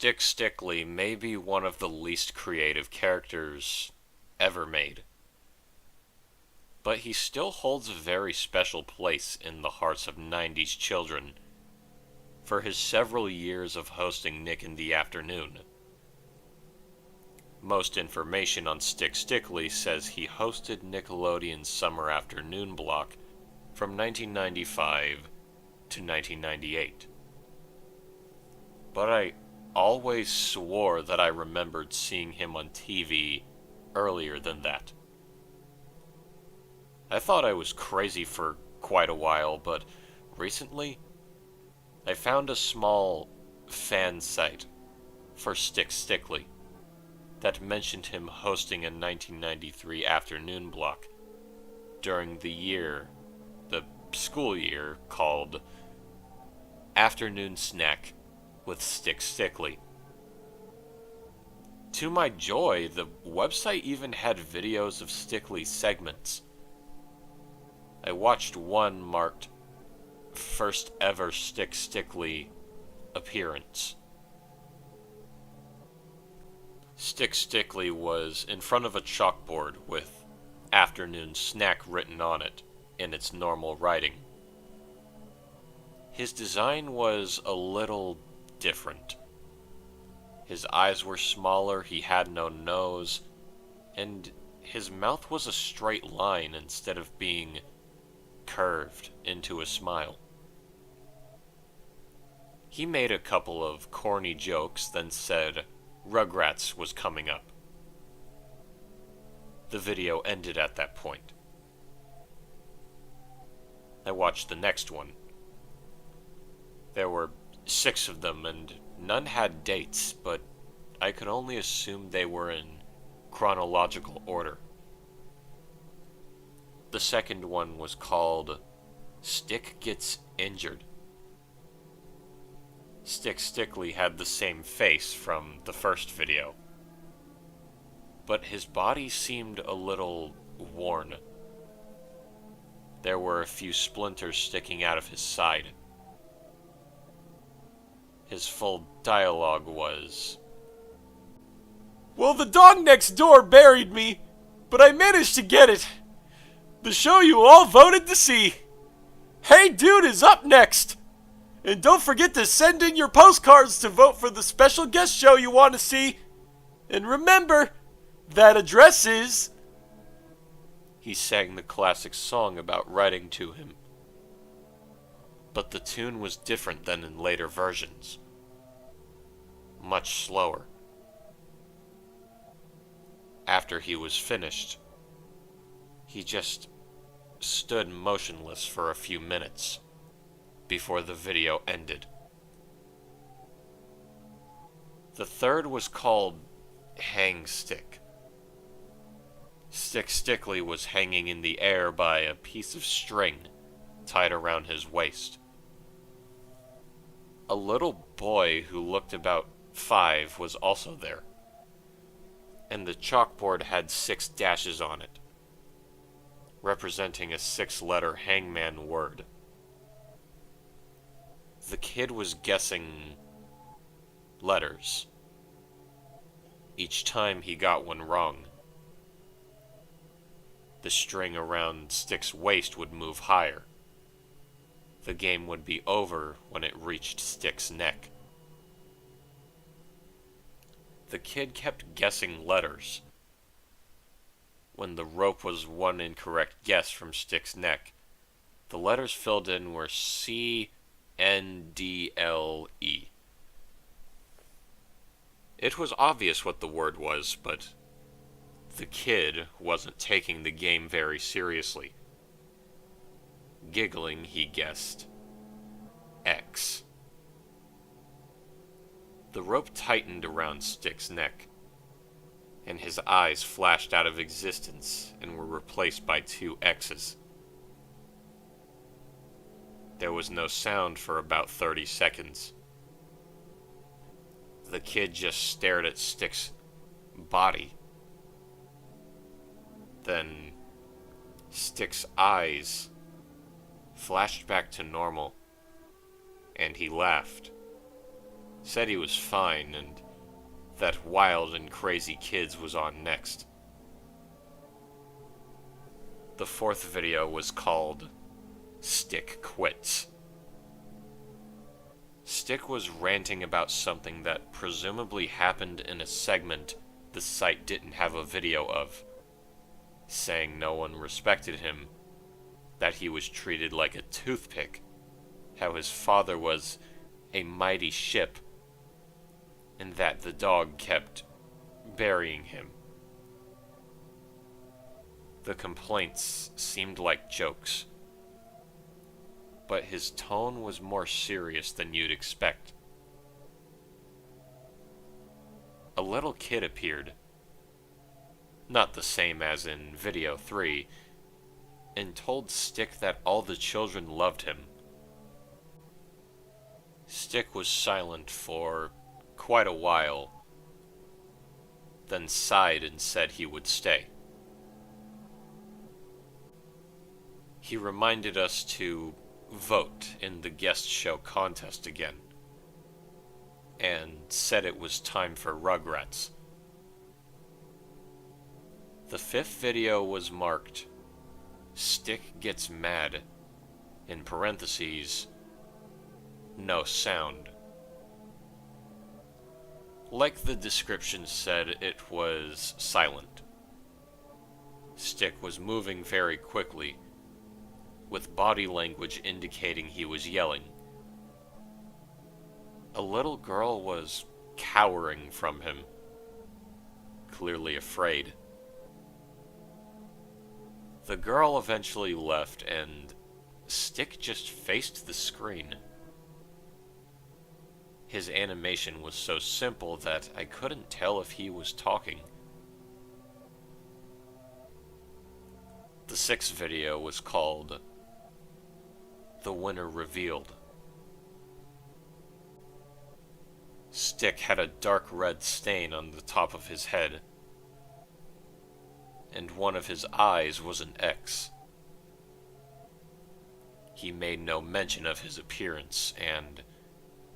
Stick Stickly may be one of the least creative characters ever made, but he still holds a very special place in the hearts of 90s children for his several years of hosting Nick in the Afternoon. Most information on Stick Stickly says he hosted Nickelodeon's summer afternoon block from 1995 to 1998. But I always swore that I remembered seeing him on TV earlier than that. I thought I was crazy for quite a while, but recently I found a small fan site for Stick Stickly that mentioned him hosting a 1993 afternoon block during the school year, called Afternoon Snack with Stick Stickly. To my joy, the website even had videos of Stickly's segments. I watched one marked first ever Stick Stickly appearance. Stick Stickly was in front of a chalkboard with Afternoon Snack written on it in its normal writing. His design was a little different. His eyes were smaller, he had no nose, and his mouth was a straight line instead of being curved into a smile. He made a couple of corny jokes, then said Rugrats was coming up. The video ended at that point. I watched the next one. There were 6 of them, and none had dates, but I could only assume they were in chronological order. The second one was called Stick Gets Injured. Stick Stickly had the same face from the first video, but his body seemed a little worn. There were a few splinters sticking out of his side. His full dialogue was, "Well, the dog next door buried me, but I managed to get it. The show you all voted to see. Hey Dude is up next. And don't forget to send in your postcards to vote for the special guest show you want to see. And remember, that address is..." He sang the classic song about writing to him. But the tune was different than in later versions. Much slower. After he was finished, he just stood motionless for a few minutes before the video ended. The third was called Hang Stick. Stick Stickly was hanging in the air by a piece of string tied around his waist. A little boy who looked about 5 was also there, and the chalkboard had 6 dashes on it, representing a 6-letter hangman word. The kid was guessing letters. Each time he got one wrong, the string around Stick's waist would move higher. The game would be over when it reached Stick's neck. The kid kept guessing letters. When the rope was one incorrect guess from Stick's neck, the letters filled in were C, N, D, L, E. It was obvious what the word was, but the kid wasn't taking the game very seriously. Giggling, he guessed X. The rope tightened around Stick's neck, and his eyes flashed out of existence and were replaced by 2 X's. There was no sound for about 30 seconds. The kid just stared at Stick's body. Then Stick's eyes flashed back to normal, and he laughed. said he was fine and that Wild and Crazy Kids was on next. The fourth video was called Stick Quits. Stick was ranting about something that presumably happened in a segment the site didn't have a video of, saying no one respected him, that he was treated like a toothpick, how his father was a mighty ship, and that the dog kept burying him. The complaints seemed like jokes, but his tone was more serious than you'd expect. A little kid appeared, not the same as in video 3, and told Stick that all the children loved him. Stick was silent for quite a while, then sighed and said he would stay. He reminded us to vote in the guest show contest again, and said it was time for Rugrats. The fifth video was marked Stick Gets Mad, in parentheses, no sound. Like the description said, it was silent. Stick was moving very quickly, with body language indicating he was yelling. A little girl was cowering from him, clearly afraid. The girl eventually left, and Stick just faced the screen. His animation was so simple that I couldn't tell if he was talking. The sixth video was called The Winner Revealed. Stick had a dark red stain on the top of his head, and one of his eyes was an X. He made no mention of his appearance and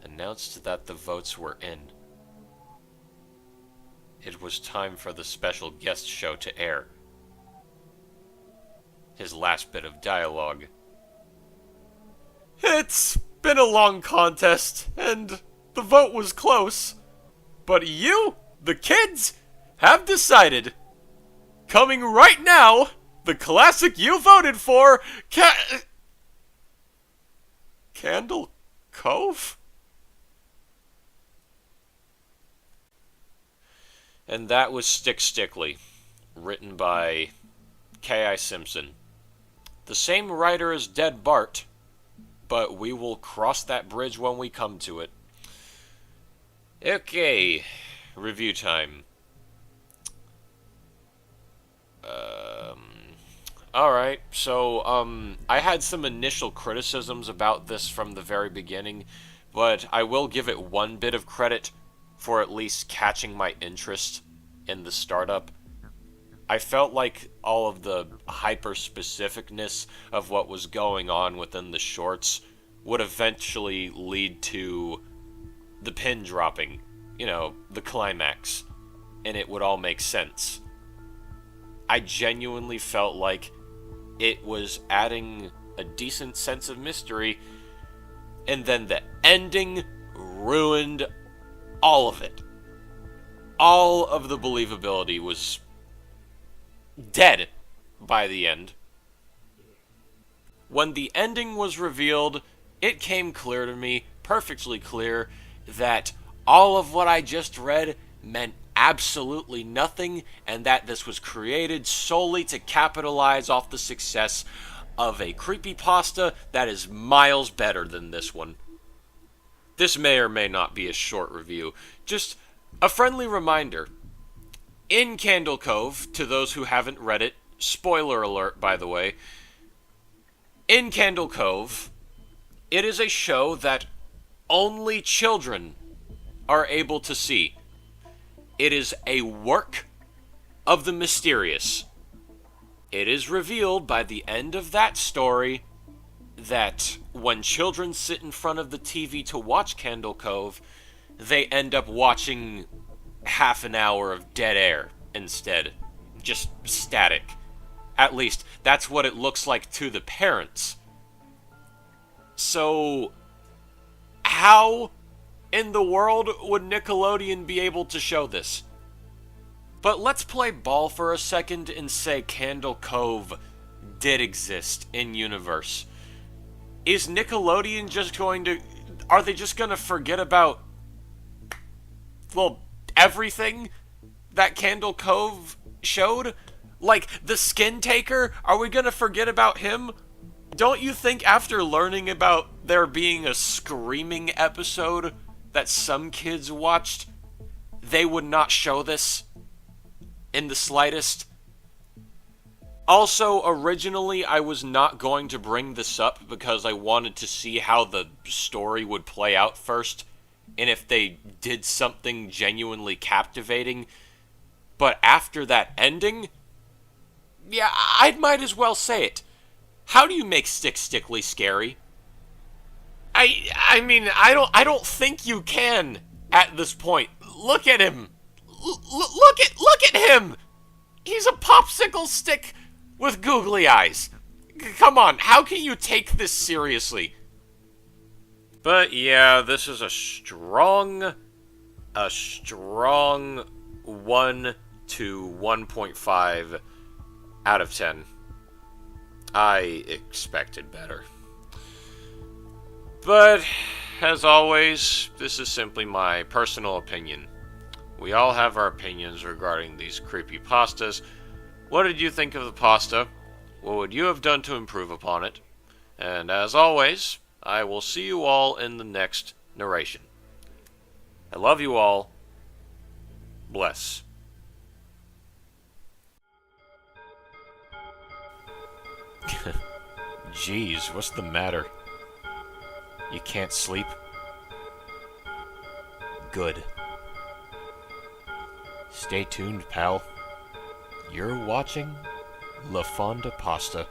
announced that the votes were in. It was time for the special guest show to air. His last bit of dialogue. It's been a long contest, and the vote was close. But you, the kids, have decided. Coming right now, the classic you voted for, Candle Cove? And that was Stick Stickly, written by K.I. Simpson. The same writer as Dead Bart, but we will cross that bridge when we come to it. Okay, review time. Alright, so, I had some initial criticisms about this from the very beginning, but I will give it one bit of credit for at least catching my interest in the startup. I felt like all of the hyper-specificness of what was going on within the shorts would eventually lead to the pin dropping, the climax, and it would all make sense. I genuinely felt like it was adding a decent sense of mystery, and then the ending ruined all of it. All of the believability was dead by the end. When the ending was revealed, it came clear to me, perfectly clear, that all of what I just read meant absolutely nothing, and that this was created solely to capitalize off the success of a creepypasta that is miles better than this one. This may or may not be a short review. Just a friendly reminder. In Candle Cove, to those who haven't read it, spoiler alert, by the way, in Candle Cove, it is a show that only children are able to see. It is a work of the mysterious. It is revealed by the end of that story that when children sit in front of the TV to watch Candle Cove, they end up watching half an hour of dead air instead. Just static. At least, that's what it looks like to the parents. So, how in the world would Nickelodeon be able to show this? But let's play ball for a second and say Candle Cove did exist in universe. Is Nickelodeon just going to... Are they just going to forget about... well, everything that Candle Cove showed? Like, the Skin Taker? Are we going to forget about him? Don't you think after learning about there being a screaming episode that some kids watched, they would not show this in the slightest? Also, originally, I was not going to bring this up because I wanted to see how the story would play out first, and if they did something genuinely captivating. But after that ending, yeah, I might as well say it. How do you make Stick Stickly scary? I mean, I don't think you can at this point. Look at him. Look at him. He's a popsicle stick with googly eyes. Come on, how can you take this seriously? But yeah, this is a strong 1 to 1.5 out of 10. I expected better. But, as always, this is simply my personal opinion. We all have our opinions regarding these creepypastas. What did you think of the pasta? What would you have done to improve upon it? And as always, I will see you all in the next narration. I love you all. Bless. Jeez, what's the matter? You can't sleep? Good. Stay tuned, pal. You're watching Lafawndapasta.